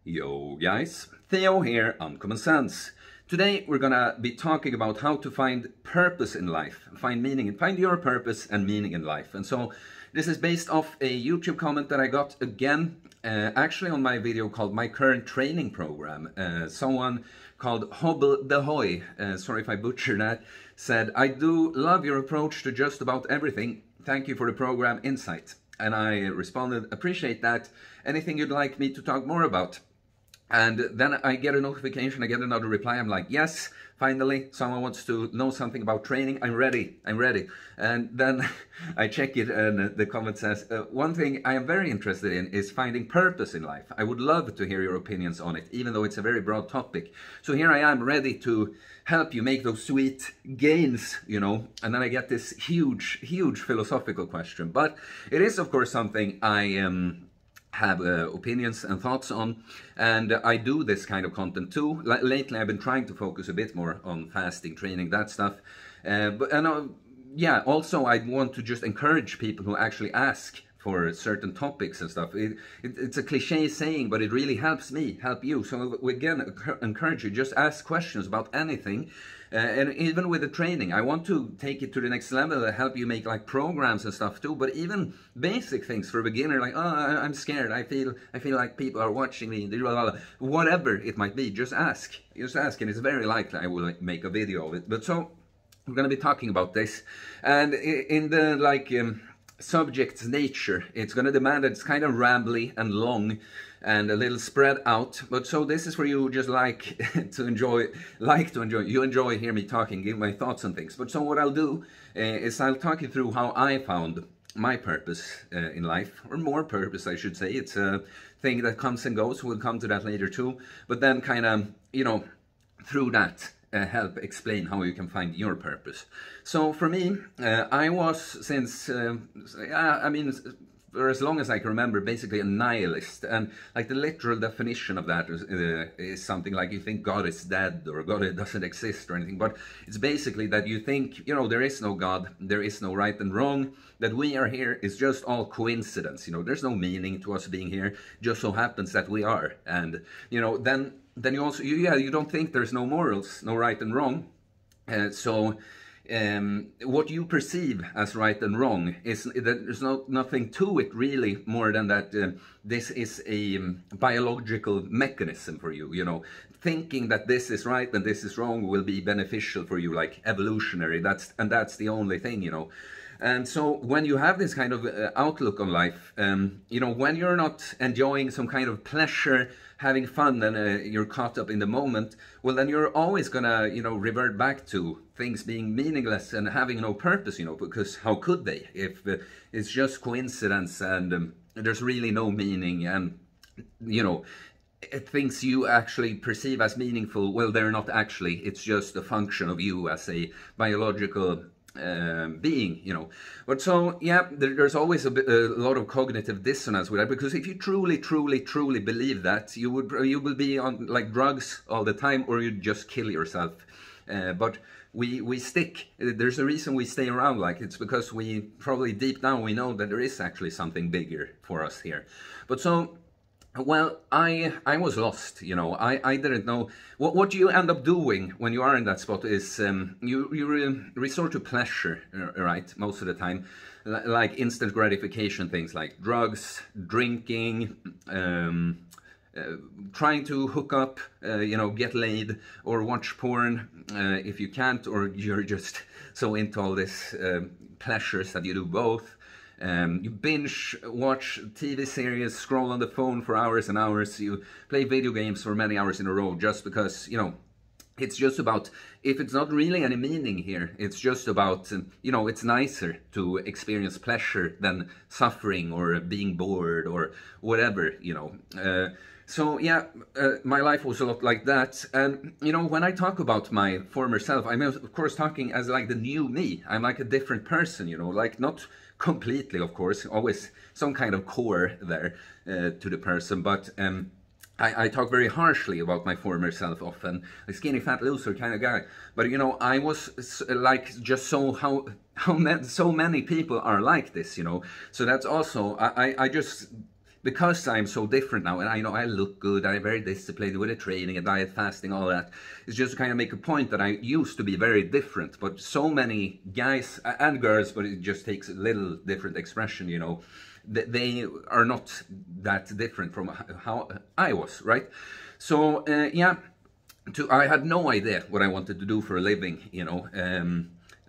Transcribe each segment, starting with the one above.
Yo guys, Theo here on Common Sense. Today we're gonna be talking about how to find purpose in life, find meaning, and find your purpose and meaning in life. And so this is based off a YouTube comment that I got again, actually on my video called My Current Training Program. Someone called Hobble the Hoy, sorry if I butchered that, said, "I do love your approach to just about everything. Thank you for the program insight." And I responded, "Appreciate that. Anything you'd like me to talk more about?" And then I get a notification, I get another reply. I'm like, yes, finally, someone wants to know something about training. I'm ready. And then I check it and the comment says, one thing I am very interested in is finding purpose in life. I would love to hear your opinions on it, even though it's a very broad topic. So here I am ready to help you make those sweet gains, you know. And then I get this huge philosophical question. But it is, of course, something I have opinions and thoughts on, and I do this kind of content too. Lately I've been trying to focus a bit more on fasting, training, that stuff, yeah, also I want to just encourage people who actually ask for certain topics and stuff. It's a cliche saying, but it really helps me help you. So again, encourage you, just ask questions about anything. And even with the training, I want to take it to the next level, help you make like programs and stuff too. But even basic things for a beginner, like, oh, I'm scared, I feel like people are watching me, blah, blah, blah. Whatever it might be, just ask, and it's very likely I will make a video of it. But so we're going to be talking about this, and in the subject's nature, it's going to demand that it's kind of rambly and long and a little spread out. But so this is for you just like to enjoy, you enjoy hear me talking, give my thoughts on things. But so what I'll do is I'll talk you through how I found my purpose in life, or more purpose I should say. It's a thing that comes and goes, we'll come to that later too, but then kind of, you know, through that help explain how you can find your purpose. So for me, I was since, I mean, for as long as I can remember, basically a nihilist. And like the literal definition of that is something like you think God is dead or God doesn't exist or anything. But it's basically that you think, you know, there is no God, there is no right and wrong, that we are here is just all coincidence. You know, there's no meaning to us being here, just so happens that we are. And, you know, then you also, you don't think there's no morals, no right and wrong. What you perceive as right and wrong is that there's nothing to it really more than that this is a biological mechanism for you, you know. Thinking that this is right and this is wrong will be beneficial for you, like evolutionary, that's the only thing, you know. And so when you have this kind of outlook on life, you know, when you're not enjoying some kind of pleasure, having fun, and you're caught up in the moment, well, then you're always gonna, you know, revert back to things being meaningless and having no purpose, you know, because how could they if it's just coincidence and there's really no meaning, and, you know, things you actually perceive as meaningful, well, they're not actually, it's just a function of you as a biological being, you know. But so yeah, there's always a lot of cognitive dissonance with that, because if you truly believe that, you will be on like drugs all the time, or you'd just kill yourself. But we stick. There's a reason we stay around, like it's because we probably deep down we know that there is actually something bigger for us here. But so, well, I was lost, you know. I didn't know what you end up doing when you are in that spot is you resort to pleasure, right, most of the time, like instant gratification things like drugs, drinking, trying to hook up, you know, get laid or watch porn if you can't, or you're just so into all this pleasures that you do both. You binge watch TV series, scroll on the phone for hours and hours, you play video games for many hours in a row just because, you know, it's just about, if it's not really any meaning here, it's just about, you know, it's nicer to experience pleasure than suffering or being bored or whatever, you know. So yeah, my life was a lot like that. And, you know, when I talk about my former self, I'm of course talking as like the new me. I'm like a different person, you know, like not completely, of course, always some kind of core there to the person, but I talk very harshly about my former self often, a skinny fat loser kind of guy. But you know, I was like just so many people are like this, you know. So that's also I just because I'm so different now, and I know I look good, I'm very disciplined with the training and diet, fasting, all that, it's just to kind of make a point that I used to be very different, but so many guys and girls, but it just takes a little different expression, you know, they are not that different from how I was, right? So, yeah, I had no idea what I wanted to do for a living, you know,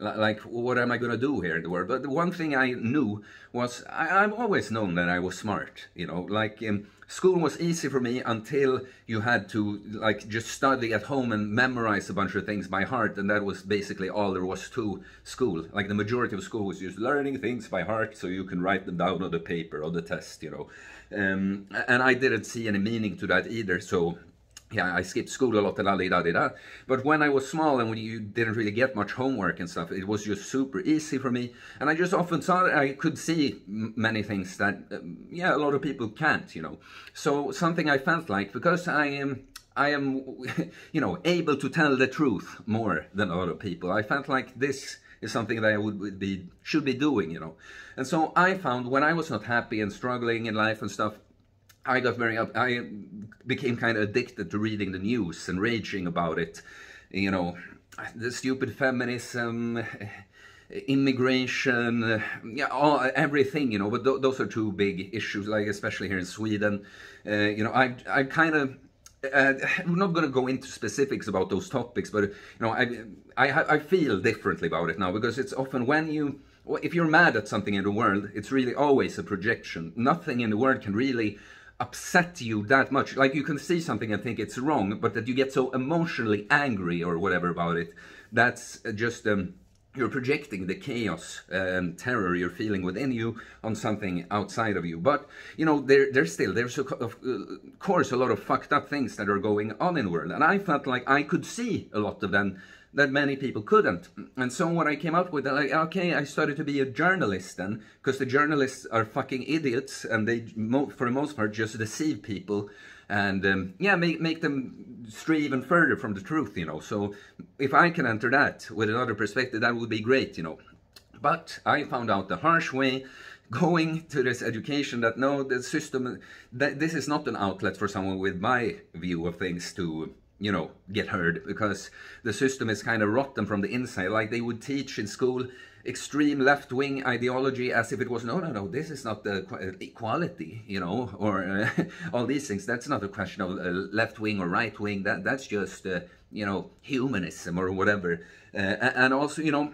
like, what am I going to do here in the world? But the one thing I knew was I've always known that I was smart, you know, like school was easy for me until you had to like just study at home and memorize a bunch of things by heart, and that was basically all there was to school. Like the majority of school was just learning things by heart so you can write them down on the paper or the test, you know. And I didn't see any meaning to that either, so yeah, I skipped school a lot and da-da-da-da. But when I was small and when you didn't really get much homework and stuff, it was just super easy for me. And I just often saw that I could see many things that, yeah, a lot of people can't, you know. So something I felt like, because I am, you know, able to tell the truth more than a lot of people, I felt like this is something that I should be doing, you know. And so I found when I was not happy and struggling in life and stuff, I became kind of addicted to reading the news and raging about it. You know, the stupid feminism, immigration, yeah, everything, you know, but those are two big issues, like especially here in Sweden. You know, I kind of, I'm not going to go into specifics about those topics, but, you know, I feel differently about it now, because it's often if you're mad at something in the world, it's really always a projection. Nothing in the world can really upset you that much. Like, you can see something and think it's wrong, but that you get so emotionally angry or whatever about it, that's just you're projecting the chaos and terror you're feeling within you on something outside of you. But, you know, there's of course a lot of fucked up things that are going on in the world, and I felt like I could see a lot of them that many people couldn't. And so what I came up with, like, okay, I started to be a journalist then, because the journalists are fucking idiots, and they, for the most part, just deceive people, and yeah, make them stray even further from the truth, you know. So if I can enter that with another perspective, that would be great, you know. But I found out the harsh way, going to this education, that no, the system, that this is not an outlet for someone with my view of things to, you know, get heard, because the system is kind of rotten from the inside. Like, they would teach in school extreme left-wing ideology as if it was, no, this is not the equality, you know, or all these things. That's not a question of left-wing or right-wing. That's just, you know, humanism or whatever. And also, you know,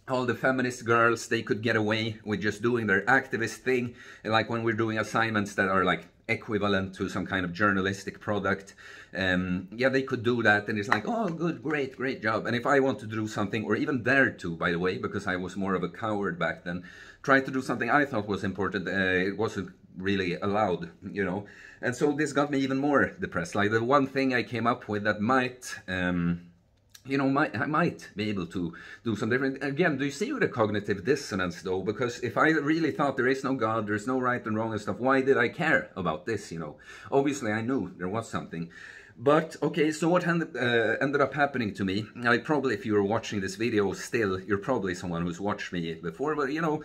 all the feminist girls, they could get away with just doing their activist thing, like when we're doing assignments that are like equivalent to some kind of journalistic product. Yeah, they could do that, and it's like, oh, good, great job. And if I want to do something, or even dare to, by the way, because I was more of a coward back then, try to do something I thought was important, it wasn't really allowed, you know. And so this got me even more depressed. Like, the one thing I came up with that might, you know, I might be able to do some different. Again, do you see with the cognitive dissonance, though? Because if I really thought there is no God, there's no right and wrong and stuff, why did I care about this, you know? Obviously, I knew there was something. But, okay, so what ended up happening to me, like, probably if you're watching this video still, you're probably someone who's watched me before, but, you know,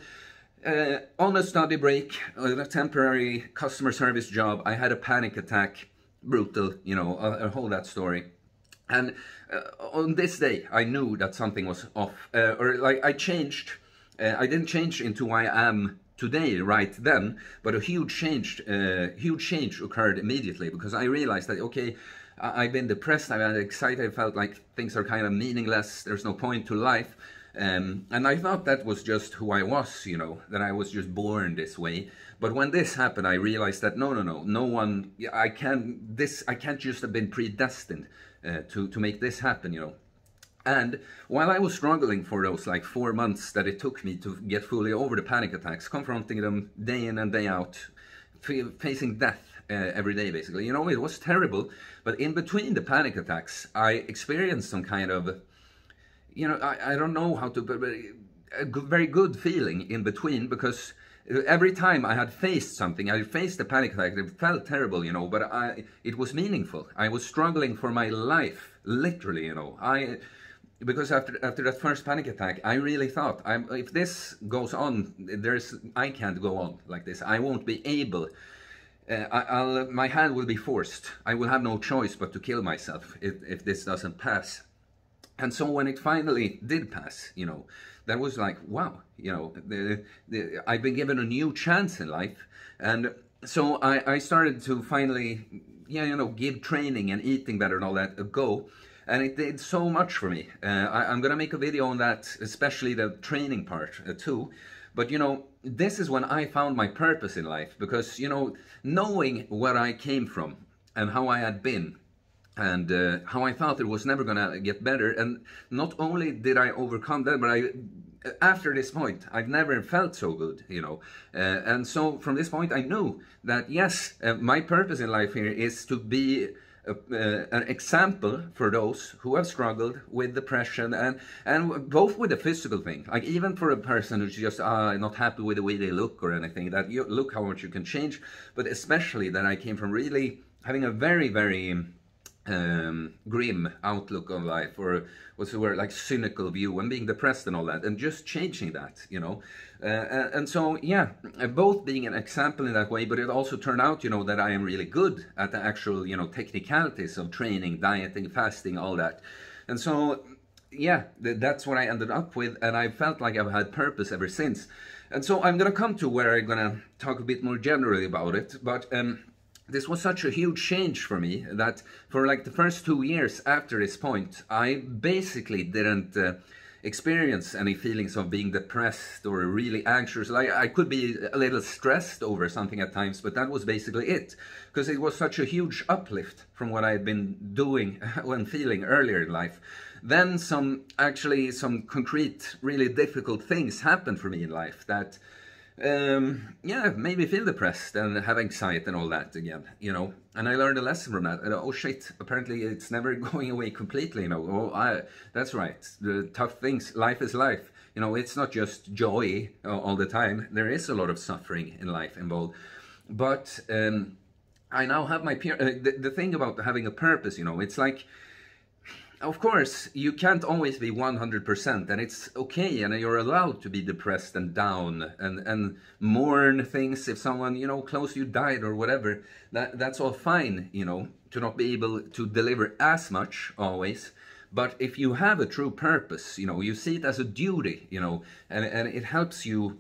on a study break, a temporary customer service job, I had a panic attack, brutal, you know, a whole that story. And on this day, I knew that something was off, or like I changed. I didn't change into who I am today right then, but a huge change occurred immediately, because I realized that, okay, I've been depressed, I've been excited, I felt like things are kind of meaningless, there's no point to life, and I thought that was just who I was, you know, that I was just born this way. But when this happened, I realized that no one, I can't just have been predestined to make this happen, you know. And while I was struggling for those like 4 months that it took me to get fully over the panic attacks, confronting them day in and day out, facing death every day basically, you know, it was terrible. But in between the panic attacks, I experienced some kind of, you know, I don't know how to, but a very good feeling in between, because every time I had faced something, I faced a panic attack, it felt terrible, you know, but it was meaningful. I was struggling for my life, literally, you know. Because after that first panic attack, I really thought, if this goes on, I can't go on like this. I won't be able. my hand will be forced. I will have no choice but to kill myself if this doesn't pass. And so when it finally did pass, you know, that was like, wow, you know, I've been given a new chance in life. And so I started to finally, yeah, you know, give training and eating better and all that a go. And it did so much for me. I'm going to make a video on that, especially the training part too. But, you know, this is when I found my purpose in life. Because, you know, knowing where I came from and how I had been, and how I thought it was never gonna get better, and not only did I overcome that, but after this point, I've never felt so good, you know. And so from this point, I knew that yes, my purpose in life here is to be an example for those who have struggled with depression, and both with the physical thing, like even for a person who's just not happy with the way they look or anything, that you look how much you can change, but especially that I came from really having a very, very grim outlook on life, or what's the word, like cynical view, and being depressed and all that, and just changing that, you know. And so, yeah, both being an example in that way, but it also turned out, you know, that I am really good at the actual, you know, technicalities of training, dieting, fasting, all that. And so, yeah, that's what I ended up with, and I felt like I've had purpose ever since. And so I'm gonna come to where I'm gonna talk a bit more generally about it, but this was such a huge change for me that for like the first 2 years after this point, I basically didn't experience any feelings of being depressed or really anxious. Like I could be a little stressed over something at times, but that was basically it. Because it was such a huge uplift from what I had been doing and feeling earlier in life. Then some concrete, really difficult things happened for me in life that yeah, made me feel depressed and have anxiety and all that again, you know. And I learned a lesson from that. And, oh shit, apparently it's never going away completely, you know. Oh, that's right. The tough things, life is life. You know, it's not just joy all the time. There is a lot of suffering in life involved. But I now have my the thing about having a purpose, you know, it's like, of course, you can't always be 100%, and it's okay, and you're allowed to be depressed and down and mourn things if someone, you know, close to you died or whatever. That's all fine, you know, to not be able to deliver as much always. But if you have a true purpose, you know, you see it as a duty, you know, and it helps you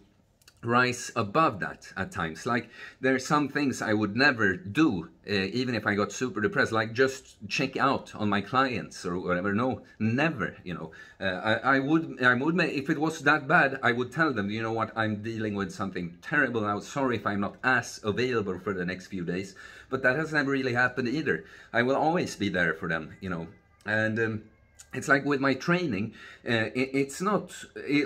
rise above that at times. Like there's some things I would never do, even if I got super depressed, like just check out on my clients or whatever. No, never, you know. I would if it was that bad, I would tell them, you know what, I'm dealing with something terrible now, sorry if I'm not as available for the next few days. But that has never really happened either. I will always be there for them, you know. And it's like with my training, it's not,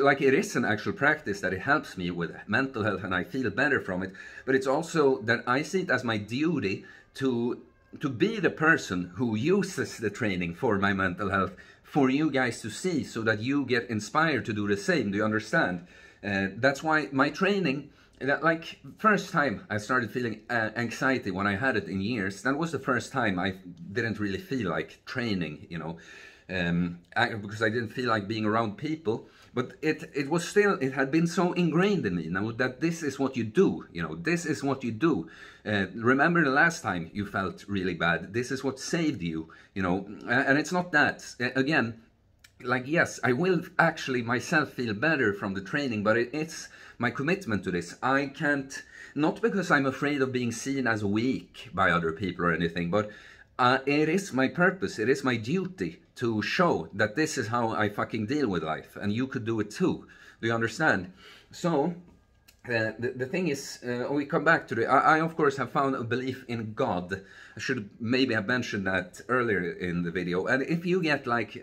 like it is an actual practice that it helps me with mental health and I feel better from it, but it's also that I see it as my duty to be the person who uses the training for my mental health, for you guys to see, so that you get inspired to do the same. Do you understand? That's why my training, like first time I started feeling anxiety when I had it in years, that was the first time I didn't really feel like training, you know. Because I didn't feel like being around people, but it was still, it had been so ingrained in me now that this is what you do, you know, this is what you do. Remember the last time you felt really bad, this is what saved you, you know. And it's not that, again, like yes, I will actually myself feel better from the training, but it's my commitment to this. I can't, not because I'm afraid of being seen as weak by other people or anything, but it is my purpose, it is my duty to show that this is how I fucking deal with life, and you could do it too. Do you understand? So, the thing is, we come back to I of course have found a belief in God. I should maybe have mentioned that earlier in the video. And if you get like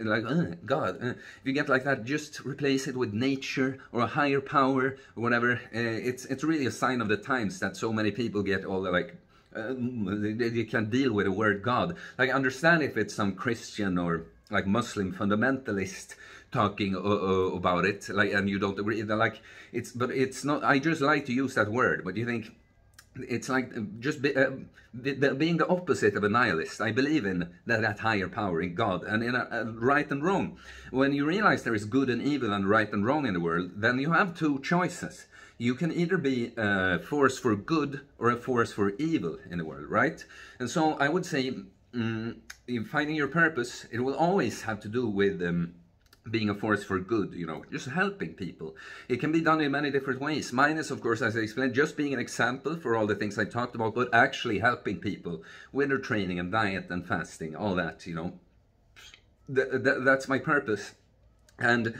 God, if you get like that, just replace it with nature or a higher power or whatever. It's really a sign of the times that so many people get all the like, you can deal with the word God. Like, understand if it's some Christian or like Muslim fundamentalist talking about it, like, and you don't agree, like, but it's not, I just like to use that word, but you think it's like just being the opposite of a nihilist. I believe in that higher power, in God, and in a right and wrong. When you realize there is good and evil and right and wrong in the world, then you have two choices. you can either be a force for good or a force for evil in the world, right? And so I would say, in finding your purpose, it will always have to do with being a force for good, you know, just helping people. It can be done in many different ways. Mine is, of course, as I explained, just being an example for all the things I talked about, but actually helping people with their training and diet and fasting, all that, you know. That's my purpose. And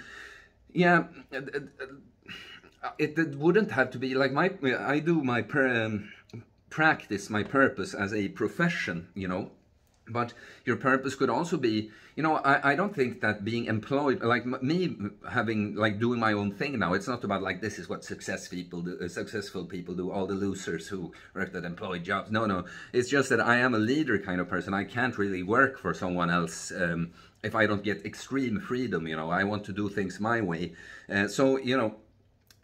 yeah, it wouldn't have to be like I do my practice my purpose as a profession, you know. But your purpose could also be, you know, I don't think that being employed, like me having, like doing my own thing now, it's not about like this is what successful people do, all the losers who work at employed jobs. No, it's just that I am a leader kind of person. I can't really work for someone else if I don't get extreme freedom, you know. I want to do things my way. So, you know,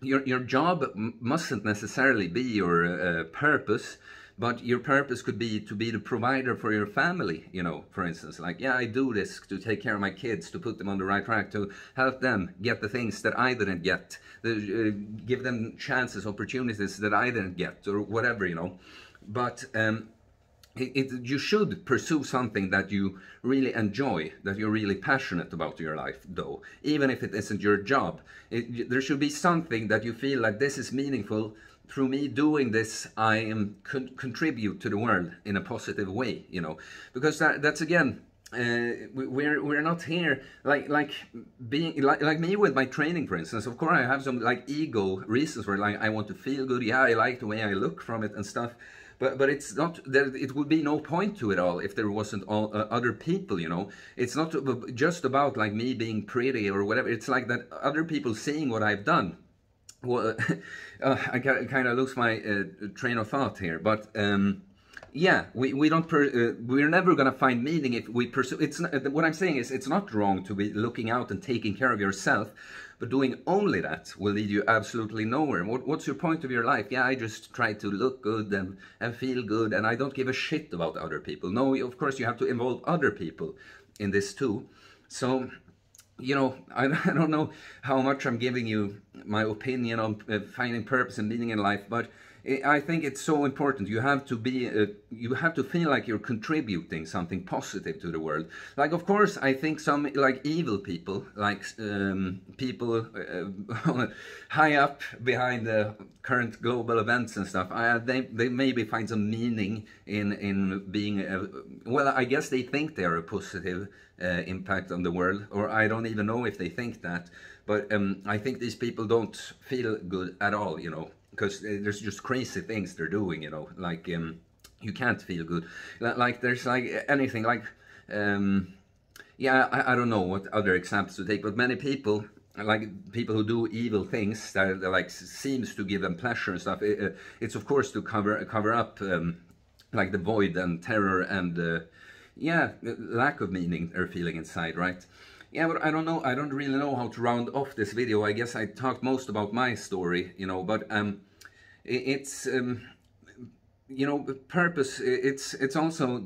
your job mustn't necessarily be your purpose. But your purpose could be to be the provider for your family, you know, for instance. Like, yeah, I do this to take care of my kids, to put them on the right track, to help them get the things that I didn't get, give them chances, opportunities that I didn't get, or whatever, you know. But you should pursue something that you really enjoy, that you're really passionate about in your life, though, even if it isn't your job. There should be something that you feel like this is meaningful. Through me doing this, I am contribute to the world in a positive way, you know, because that's again, we're not here like being like me with my training, for instance. Of course, I have some like ego reasons for it, like I want to feel good. Yeah, I like the way I look from it and stuff. But it's not there. It would be no point to it all if there wasn't all other people, you know. It's not just about like me being pretty or whatever. It's like that other people seeing what I've done. Well, I kind of lose my train of thought here, but yeah, we don't. We're never gonna find meaning if we pursue. It's not, what I'm saying is it's not wrong to be looking out and taking care of yourself, but doing only that will lead you absolutely nowhere. What's your point of your life? Yeah, I just try to look good and feel good, and I don't give a shit about other people. No, of course you have to involve other people in this too. So, you know, I don't know how much I'm giving you my opinion on finding purpose and meaning in life, but I think it's so important. You have to be, you have to feel like you're contributing something positive to the world. Like, of course, I think some like evil people, like people high up behind the current global events and stuff, they maybe find some meaning in being, well, I guess they think they're a positive impact on the world, or I don't even know if they think that, but I think these people don't feel good at all, you know, because there's just crazy things they're doing, you know, like you can't feel good. Like there's like anything, like, yeah, I don't know what other examples to take, but many people, like people who do evil things that like seems to give them pleasure and stuff, it's of course to cover up like the void and terror and yeah, lack of meaning they're feeling inside, right? Yeah, but I don't know, I don't really know how to round off this video. I guess I talked most about my story, you know, but it's, you know, purpose, it's also,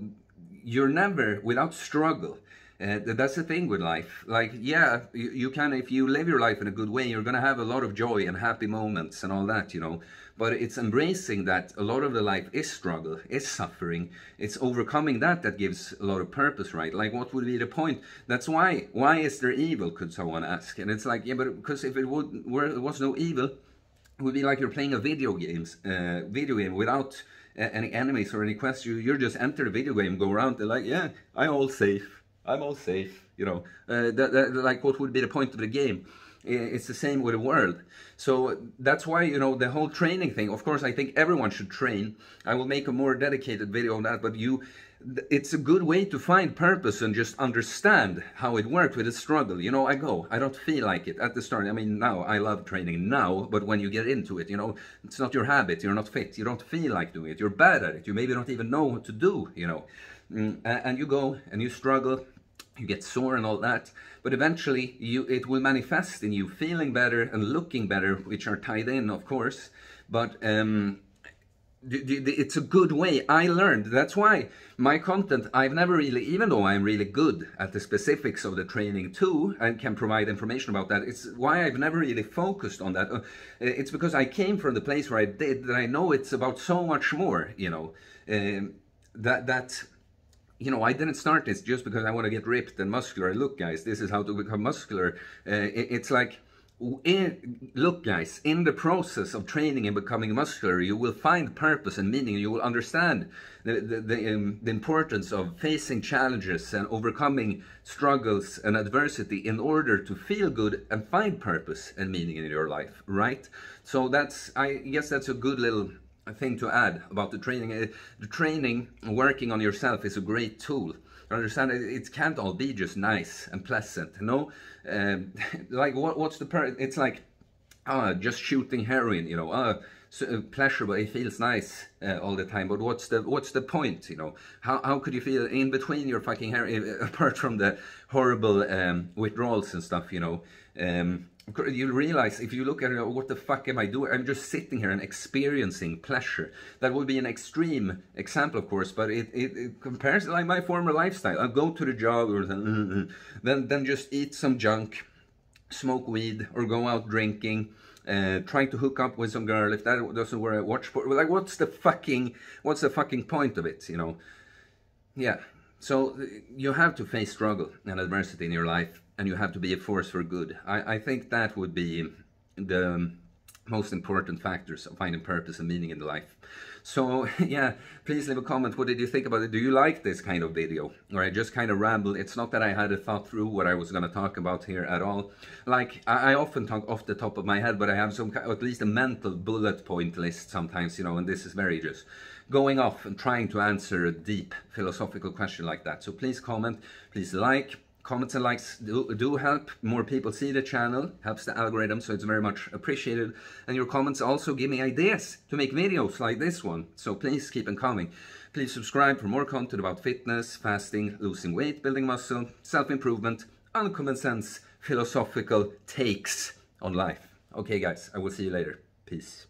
you're never without struggle. That's the thing with life. Like, yeah, you can, if you live your life in a good way, you're going to have a lot of joy and happy moments and all that, you know. But it's embracing that a lot of the life is struggle, is suffering. It's overcoming that gives a lot of purpose, right? Like, what would be the point? That's why is there evil, could someone ask? And it's like, yeah, but because if it was no evil, it would be like you're playing a video game without any enemies or any questions. You're just enter the video game, go around, they're like, yeah, I'm all safe, you know. Like, what would be the point of the game? It's the same with the world. So that's why, you know, the whole training thing, of course, I think everyone should train. I will make a more dedicated video on that, but it's a good way to find purpose and just understand how it works with the struggle. You know, I don't feel like it at the start. I mean, now I love training now, but when you get into it, you know, it's not your habit, you're not fit, you don't feel like doing it, you're bad at it, you maybe don't even know what to do, you know. And you go and you struggle, you get sore and all that, but eventually it will manifest in you feeling better and looking better, which are tied in, of course. But it's a good way. I learned. That's why my content, I've never really, even though I'm really good at the specifics of the training too, and can provide information about that, it's why I've never really focused on that. It's because I came from the place where I did, that I know it's about so much more, you know, you know, I didn't start this just because I want to get ripped and muscular. Look, guys, this is how to become muscular. It's like, look, guys, in the process of training and becoming muscular, you will find purpose and meaning. You will understand the importance of facing challenges and overcoming struggles and adversity in order to feel good and find purpose and meaning in your life, right? So that's, I guess that's a good little thing to add about the training. The training, working on yourself, is a great tool. Understand, it can't all be just nice and pleasant, no. Like what's the it's like just shooting heroin, you know. Pleasurable, it feels nice all the time, but what's the point, you know? How could you feel in between your fucking heroin, apart from the horrible withdrawals and stuff, you know? You realize, if you look at it, what the fuck am I doing? I'm just sitting here and experiencing pleasure. That would be an extreme example, of course, but it compares to like my former lifestyle. I'll go to the job or then just eat some junk, smoke weed, or go out drinking, trying to hook up with some girl. If that doesn't work, watch for, like, what's the fucking point of it, you know? Yeah. So you have to face struggle and adversity in your life, and you have to be a force for good. I think that would be the most important factors of finding purpose and meaning in life. So yeah, please leave a comment. What did you think about it? Do you like this kind of video? Or I just kind of ramble. It's not that I had a thought through what I was going to talk about here at all. Like, I often talk off the top of my head, but I have some, at least a mental bullet point list sometimes, you know, and this is very just going off and trying to answer a deep philosophical question like that. So please comment, please like. Comments and likes do help more people see the channel, helps the algorithm, so it's very much appreciated. And your comments also give me ideas to make videos like this one, so please keep them coming. Please subscribe for more content about fitness, fasting, losing weight, building muscle, self-improvement, uncommon sense, philosophical takes on life. Okay guys, I will see you later. Peace.